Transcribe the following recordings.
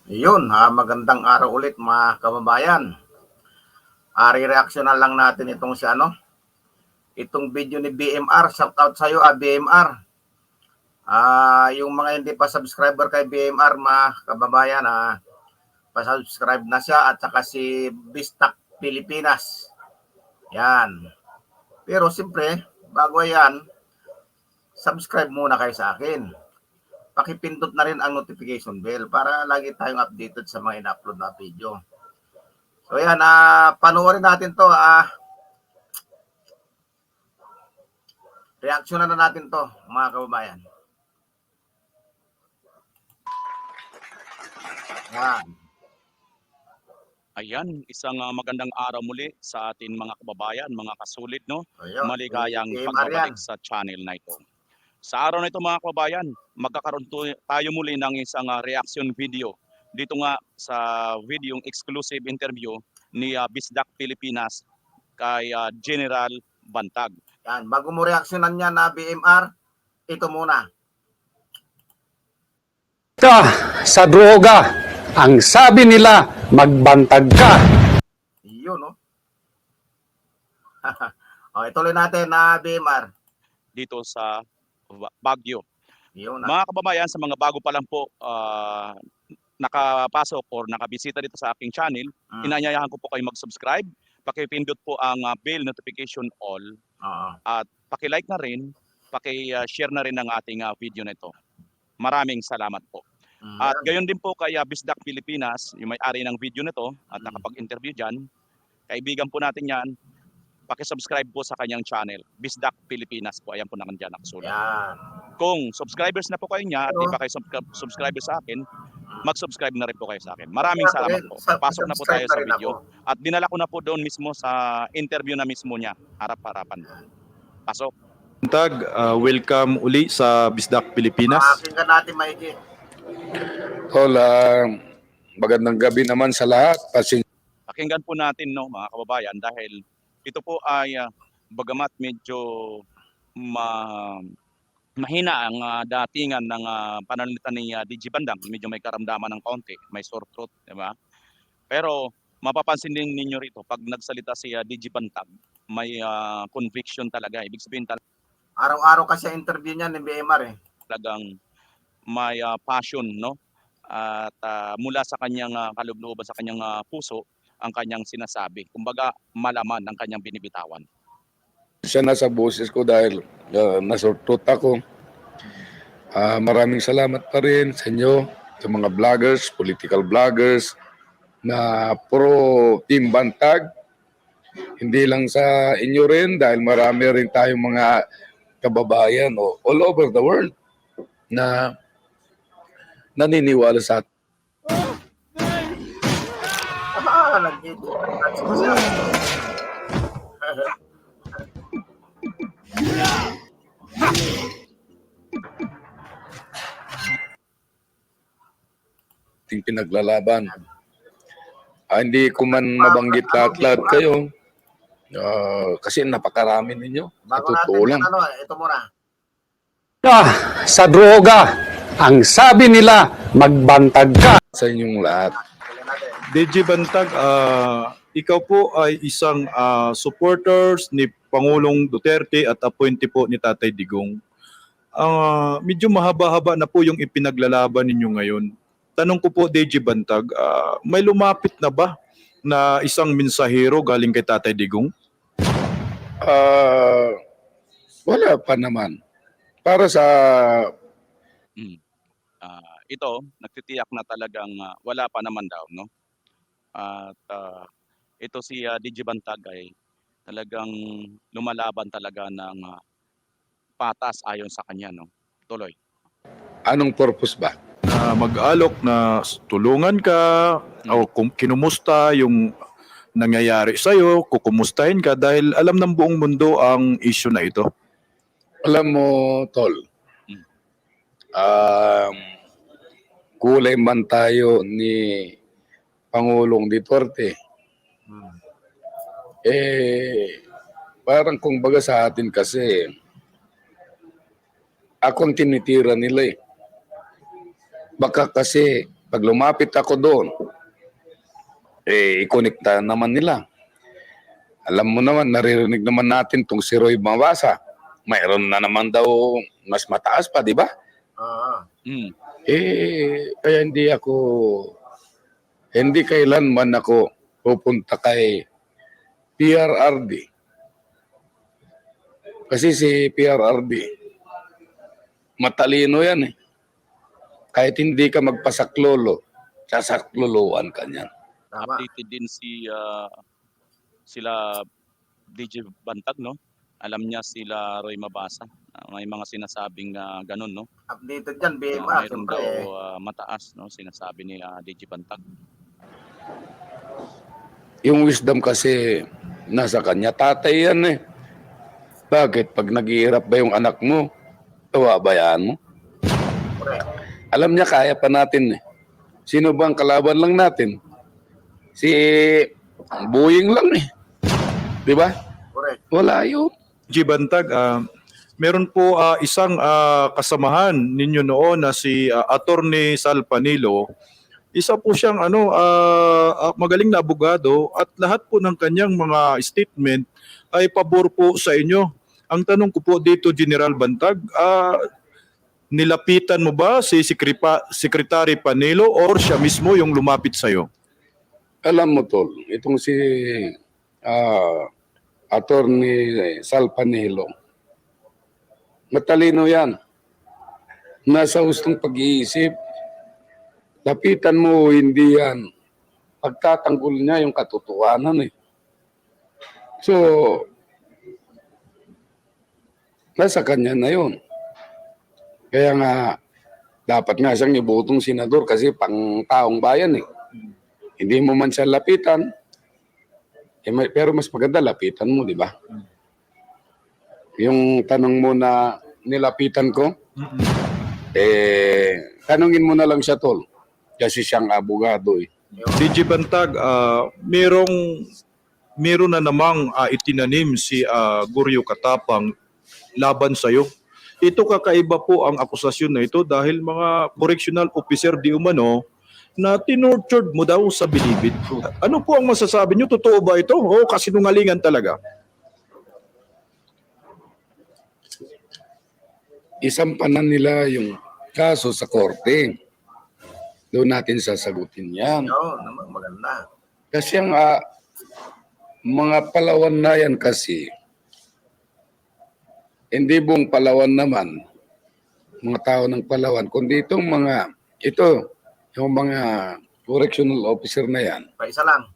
Yun, magandang araw ulit mga kababayan. Re-reactionan lang natin itong itong video ni BMR. Shout out sa iyo, BMR. Yung mga hindi pa subscriber kay BMR, mga kababayan, pa-subscribe na siya, at saka si Bistak Pilipinas. Yan. Pero siyempre, bago yan, subscribe muna kayo sa akin. Pakipindot na rin ang notification bell para lagi tayong updated sa mga in-upload na video. So yan, panoorin natin to. Reaksyonan na natin to, mga kababayan. Yan. Ayan, isang magandang araw muli sa atin mga kababayan, mga kasulit, no? Ayun, Maligayang BMR pagbabalik yan. sa channel na ito. Sa araw na ito mga kababayan, magkakaroon tayo muli ng isang reaction video. Dito nga sa video, exclusive interview ni Bisdak Pilipinas kay General Bantag. Yan, bago mo reaksyonan yan na BMR, ito muna. Ka sa droga. Ang sabi nila, magbantag ka. Yun, no? Okay, tuloy natin na BMR. Dito sa Baguio. Yun, Mga kababayan, sa mga bago pa lang po nakapasok or nakabisita dito sa aking channel, inaanyayahan ko po kayo mag-subscribe. Pakipindot po ang bell notification all. At paki-like na rin, paki-share na rin ng ating video na ito. Maraming salamat po. At gayon din po kay Bisdak Pilipinas, yung may-ari ng video na ito at nakapag-interview dyan. Kaibigan po natin yan. Paki-subscribe po sa kanyang channel, Bisdak Pilipinas po. Ayan po naman dyan nakasulat. Kung subscribers na po kayo niya at di pa kayo subscriber sa akin, mag-subscribe na rin po kayo sa akin. Maraming salamat po. Pasok na po tayo sa video. At dinala ko na po doon mismo sa interview na mismo niya, harap-harapan. Pasok. Bantag, welcome uli sa Bisdak Pilipinas. Pakinggan natin maigi. Hola, magandang gabi naman sa lahat. Pakinggan po natin, no, mga kababayan, dahil ito po ay bagamat medyo mahina ang datingan ng pananalitan ni DJ Bandang, medyo may karamdaman ng kaunti, may sore throat, di ba? Pero mapapansin din ninyo rito, pag nagsalita si DJ Bandang, may conviction talaga. Ibig sabihin talaga, araw-araw kasi interview niya ni BMR talagang may passion, no? At mula sa kanyang kalooban, sa kanyang puso, ang kanyang sinasabi. Kumbaga, malaman ang kanyang binibitawan. Siya nasa boses ko dahil nasurtot ako. Maraming salamat pa rin sa inyo, sa mga vloggers, political vloggers, na pro Team Bantag. Hindi lang sa inyo rin, dahil marami rin tayong mga kababayan all over the world na naniniwala sa atin. Ting pinaglalaban. Hindi ko man mabanggit lahat-lahat kayo. Kasi napakarami ninyo. Bago Totoo lang. natin, ito muna. Ka sa droga. Ang sabi nila, magbantag ka. Sa inyong lahat. DJ Bantag, ikaw po ay isang supporters ni Pangulong Duterte at appointee po ni Tatay Digong. Medyo mahaba-haba na po yung ipinaglalaban ninyo ngayon. Tanong ko po, DJ Bantag, may lumapit na ba na isang mensahero galing kay Tatay Digong? Wala pa naman. Para sa ito, nagtitiyak na talagang wala pa naman daw, no? At ito si DJ Bantag ay talagang lumalaban talaga ng patas ayon sa kanya, no? Tuloy. anong purpose ba? Mag-alok na tulungan ka o kinumusta yung nangyayari sa'yo, kukumustahin ka dahil alam ng buong mundo ang issue na ito. Alam mo, Tol, kulay man tayo ni Pangulong Duterte, parang kung baga sa atin kasi, ako ang tinitira nila eh. Baka kasi Pag lumapit ako doon, i-connecta naman nila. Alam mo naman, naririnig naman natin tong si Roy Mabasa. Mayroon na naman daw mas mataas pa, di ba? Mm. Kaya hindi kailanman ako pupunta kay PRRD. Kasi si PRRD, matalino yan eh. Kahit hindi ka magpasaklolo, sasakluluan ka niyan. Tama. Updated din sila DJ Bantag, no? Alam niya sila Roy Mabasa. May mga sinasabing ganun, no? Updated yan, Na BMR. mayroon Siyempre, daw mataas, no? Sinasabi ni DJ Bantag. Yung wisdom kasi nasa kanya, tatay yan eh. Bakit? Pag naghihirap ba yung anak mo, tawabayaan mo? correct. Alam niya kaya pa natin eh. Sino ba ang kalaban lang natin? Si Boeing lang eh. Di ba? Correct. Wala yun. DJ Bantag, meron po isang kasamahan ninyo noon na si Attorney Sal Panilo. Isa po siyang magaling na abogado at lahat po ng kanyang mga statement ay pabor po sa inyo. Ang tanong ko po dito, General Bantag, nilapitan mo ba si Secretary Panilo or siya mismo yung lumapit sa'yo? Alam mo tol, itong si Attorney Sal Panilo, matalino yan. Nasa hustong pag-iisip. Lapitan mo, hindi yan. Pagtatanggol niya yung katotohanan eh. So, nasa kanya na yun. Kaya nga, dapat nga siyang ibutong senador kasi pang taong bayan eh. Hindi mo man siya lapitan, pero mas maganda lapitan mo, di ba? Yung tanong mo na nilapitan ko, tanungin mo na lang siya tol. Kasi siyang abogado eh. DJ Bantag, meron na namang itinanim si Guryo Katapang laban sa'yo. Ito kakaiba po ang akusasyon na ito dahil mga correctional officer di umano na tinortured mo daw sa Bilibid. Ano po ang masasabi niyo? Totoo ba ito? O kasinungalingan talaga? Isampanan nila yung kaso sa korte. Doon natin sasagutin yan. Oo, naman maganda. Kasi ang mga Palawan na yan kasi, hindi buong Palawan naman, mga tao ng Palawan, kundi itong yung mga correctional officer na yan. Isa lang.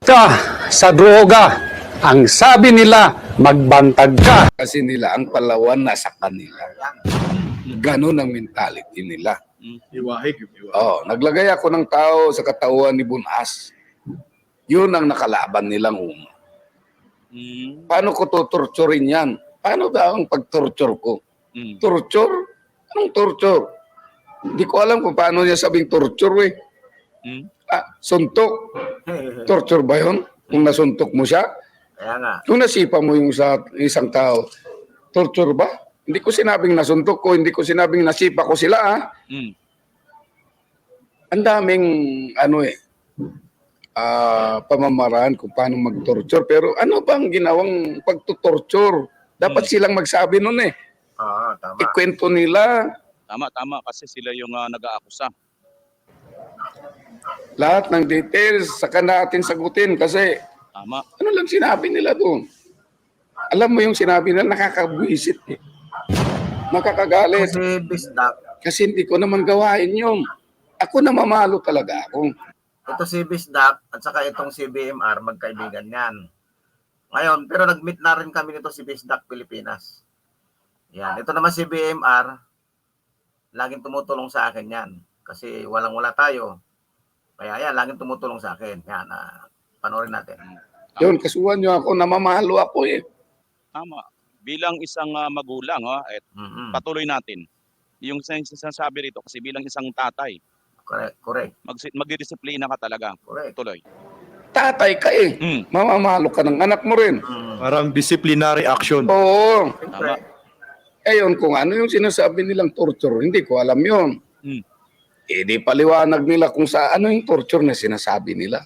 Ka sa droga. Ang sabi nila, magbantag ka. Kasi nila, ang Palawan nasa kanila. Yan. Ganon ang mentality nila. Iwahig. Naglagay ako ng tao sa katauhan ni Bunas. Yun ang nakalaban nilang umo. Paano ko tutorturin yan? Paano ba ang pag-torture ko? Torture? Anong torture? Hindi ko alam kung paano niya sabing torture eh. Suntok. Torture ba yun? Kung nasuntok mo siya? Kaya nga. Kung nasipa mo yung isang tao, torture ba? Hindi ko sinabing nasuntok ko, hindi ko sinabing nasipa ko sila Ang daming pamamaraan kung paano mag-torture. Pero ano bang ginawang pagtutorture? Dapat silang magsabi nun eh. Tama. Ikwento nila. Tama kasi sila yung nag-aakusa. Lahat ng details, saka natin sagutin kasi Tama. ano lang sinabi nila doon? Alam mo yung sinabi nila, nakakabwisit eh. Nakakagalit. Kasi Bisdak, Kasi hindi ko naman gawain yun. Ako na mamalo talaga ako. ito si Bisdak at saka itong si BMR, magkaibigan yan. Ngayon, pero nag-meet na rin kami nito si Bisdak Pilipinas. Yan. Ito naman si BMR, laging tumutulong sa akin yan. Kasi walang-wala tayo. Kaya yan, laging tumutulong sa akin. Yan, panoorin natin. Yun, kasuhan nyo ako, namamalo ako eh. Tama. Bilang isang magulang, patuloy natin. Yung sinasabi rito kasi bilang isang tatay, Correct. magdidisiplina ka talaga. Correct. Tuloy. Tatay ka eh. Mamamalo ka ng anak mo rin. Parang disciplinary action. Oo. Siyempre. Yun, kung ano yung sinasabi nilang torture, hindi ko alam yun. di paliwanag nila kung sa ano yung torture na sinasabi nila.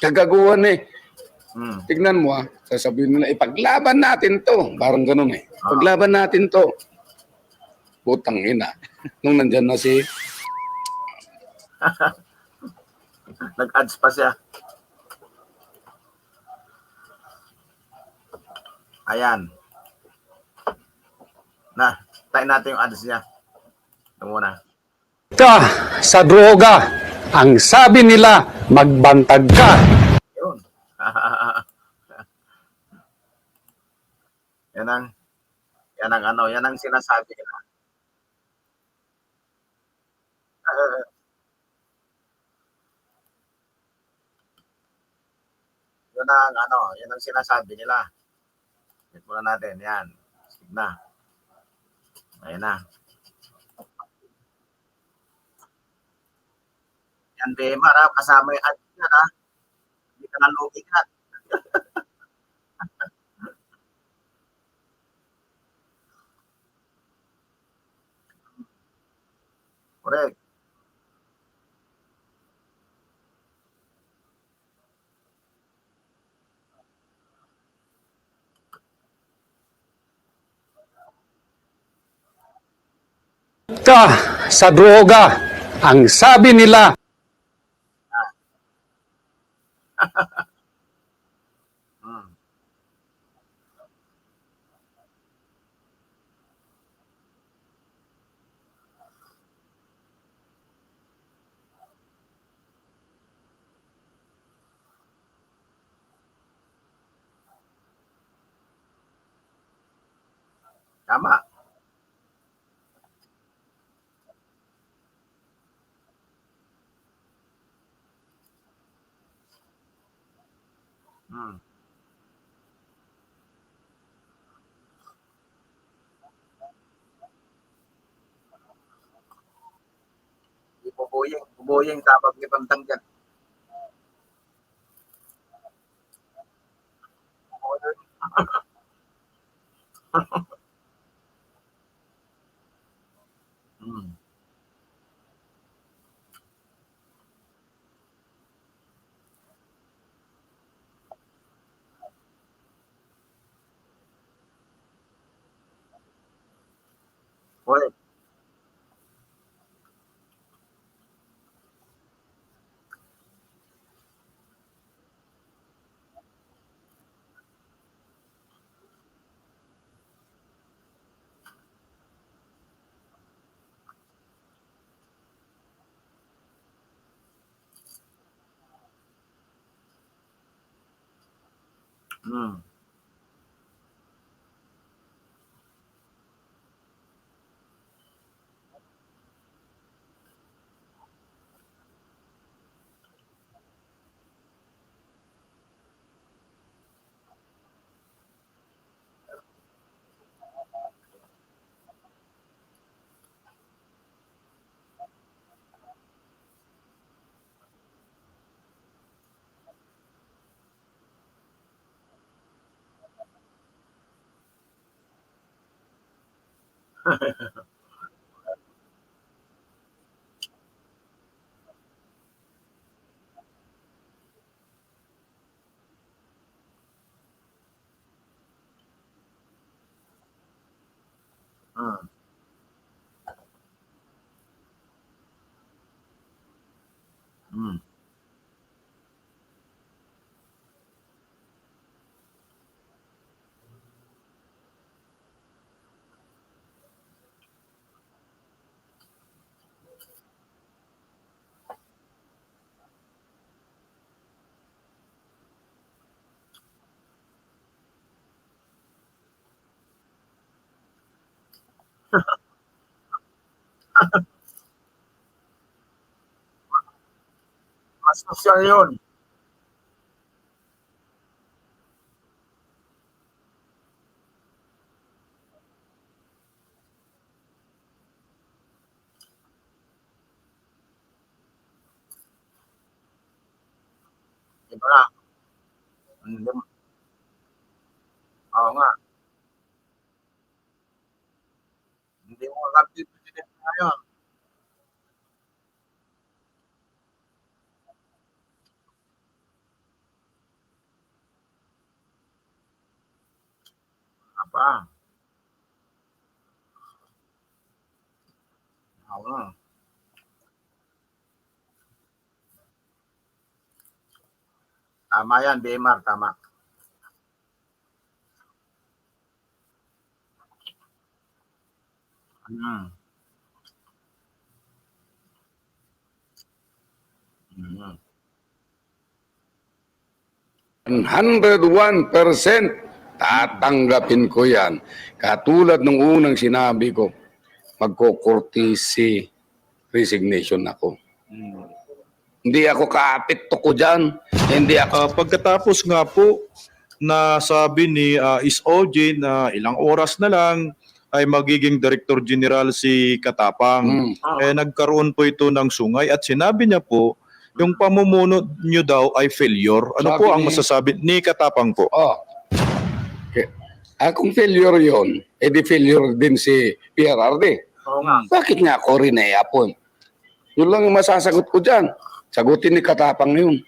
Kagaguhan eh. Tignan mo sasabihin nila, ipaglaban natin to. Parang ganun eh. Paglaban natin to. Putang ina. Nung nandyan na si... Nag-ads pa siya. Ayan. Tayo natin yung ads niya. Ito muna. Ka sa droga. Ang sabi nila, magbantag ka. Yun. yan ang sinasabi nila. Yan ang sinasabi nila. Hit muna natin, yan. Sige na. Ayan na. Yan, BMR, kasama yung ads yan, Hindi ka na lumikat. Correct. Ka sa droga. Ang sabi nila, Hmm. Tama. Hmm. Bubuying tabag ni Bantang dyan. Hmm. Correct. Hmm. Hmm. Hmm. Mas social yun. Diba nga? Hindi, oo nga. Hindi mo alam yung presidente ngayon. Pa. Oo. Tama yan, BMR, tama. Mm. Mm. 101% tatanggapin ko yan. Katulad ng unang sinabi ko, magko-courtesy resignation ako. Hindi ako kaapit ko dyan. Hindi ako. Pagkatapos nga po na sabi ni SOG na ilang oras na lang ay magiging Director General si Katapang. Nagkaroon po ito ng sungay at sinabi niya po yung pamumuno niyo daw ay failure. Ano Sabi po ang ni- masasabi ni Katapang po? Okay. Kung failure yon, edi failure din si PRRD. Oo nga. Bakit nga ako rin apon? Yun lang yung masasagot ko dyan. Sagutin ni Katapang yun.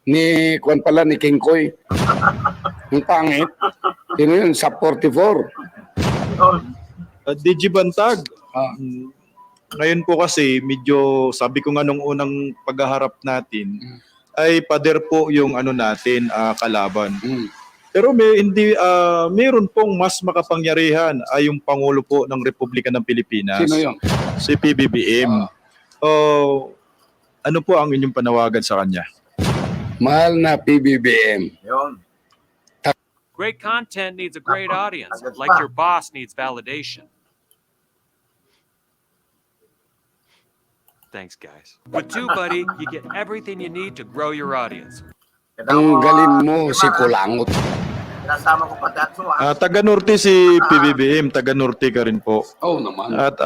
Ni Kwan pala, ni King Koy. Yung pangit. Sino yun? Sub 44. Oh, DG Bantag, Ah. ngayon po kasi medyo sabi ko nga nung unang paghaharap natin ay pader po yung ano natin kalaban. Pero mayroon pong mas makapangyarihan ay yung Pangulo po ng Republika ng Pilipinas. Sino yun? Si PBBM. Ano po ang inyong panawagan sa kanya? Mahal na PBBM. yun. Great content needs a great audience, Agad like pa. your boss needs validation. Thanks, guys. With TubeBuddy, you get everything you need to grow your audience. Tanggalin mo si Kulangot. Pinasama ko pati Atso, Taga-Norte si PBBM, taga-Norte ka rin po. Oo naman. At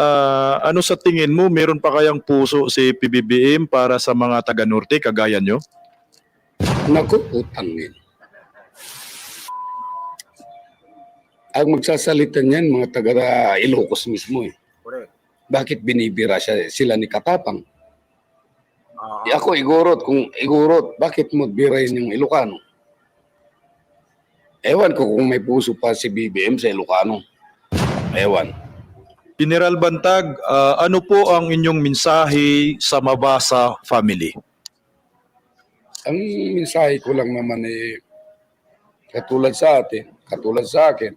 ano sa tingin mo, meron pa kayang puso si PBBM para sa mga taga-Norte kagaya nyo? Naku, utangin. Ang magsasalita niyan, mga taga Ilocos mismo eh. Correct. Bakit binibira sila ni Katapang? Oo. Ako igurot, kung igurot, bakit mo birayin yung Ilocano? Ewan ko kung may puso pa si BBM sa Ilocano. Ewan. General Bantag, ano po ang inyong mensahe sa Mabasa family? Ang mensahe ko lang naman katulad sa atin, katulad sa akin,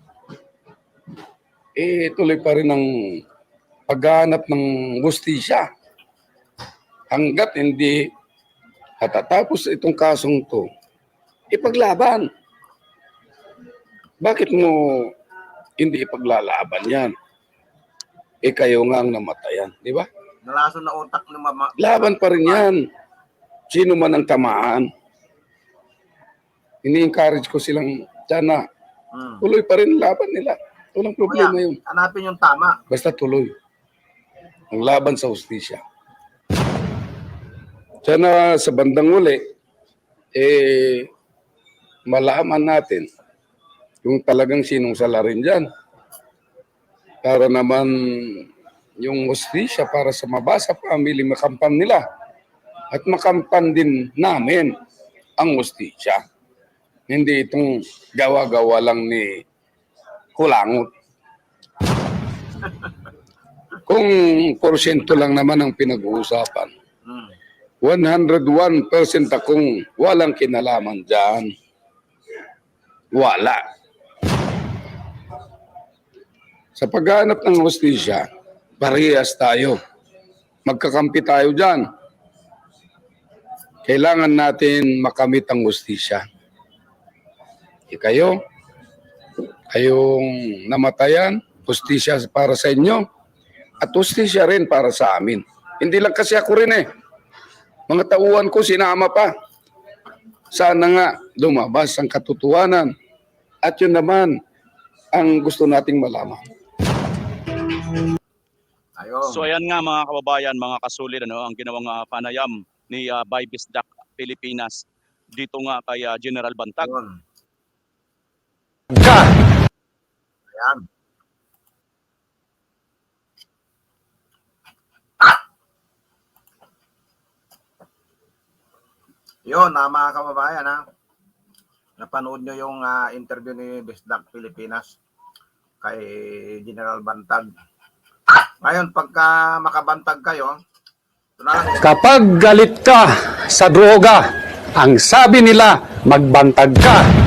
tuloy pa rin ang paghahanap ng hustisya. Hanggat hindi katatapos itong kasong to, ipaglaban. Bakit mo hindi ipaglalaban yan? Kayo nga ang namatayan, di ba? Nalaso na utak ng mama. Laban pa rin yan. Sino man ang tamaan. Ini-encourage ko silang sana tuloy pa rin laban nila. Walang problema yun. Hanapin yung tama. Basta tuloy. Ang laban sa hustisya. Sana sa bandang uli, malaman natin yung talagang sinong salarin dyan. Para naman yung hustisya para sa Mabasa family makampan nila. At makampan din namin ang hustisya. Hindi itong gawa-gawa lang ni Kulangot. Kung porsyento lang naman ang pinag-uusapan, 101% akong walang kinalaman dyan. Wala. Sa paghahanap ng hustisya, parehas tayo. Magkakampi tayo dyan. Kailangan natin makamit ang hustisya. Kayong namatayan, hustisya para sa inyo, at hustisya rin para sa amin. Hindi lang kasi ako rin Mga tauhan ko sinama pa. Sana nga lumabas ang katotohanan. At yun naman ang gusto nating malaman. Ayun. So ayan nga mga kababayan, mga kasulit, ang ginawang panayam ni Baybisdak Pilipinas dito nga kay General Bantag. Ayun. Ka! Ayan. Yun, mga kababayan, napanood nyo yung interview ni Bisdak Pilipinas. kay General Bantag. Ngayon, pagka makabantag kayo, ito na lang. Kapag galit ka sa droga, ang sabi nila, magbantag ka.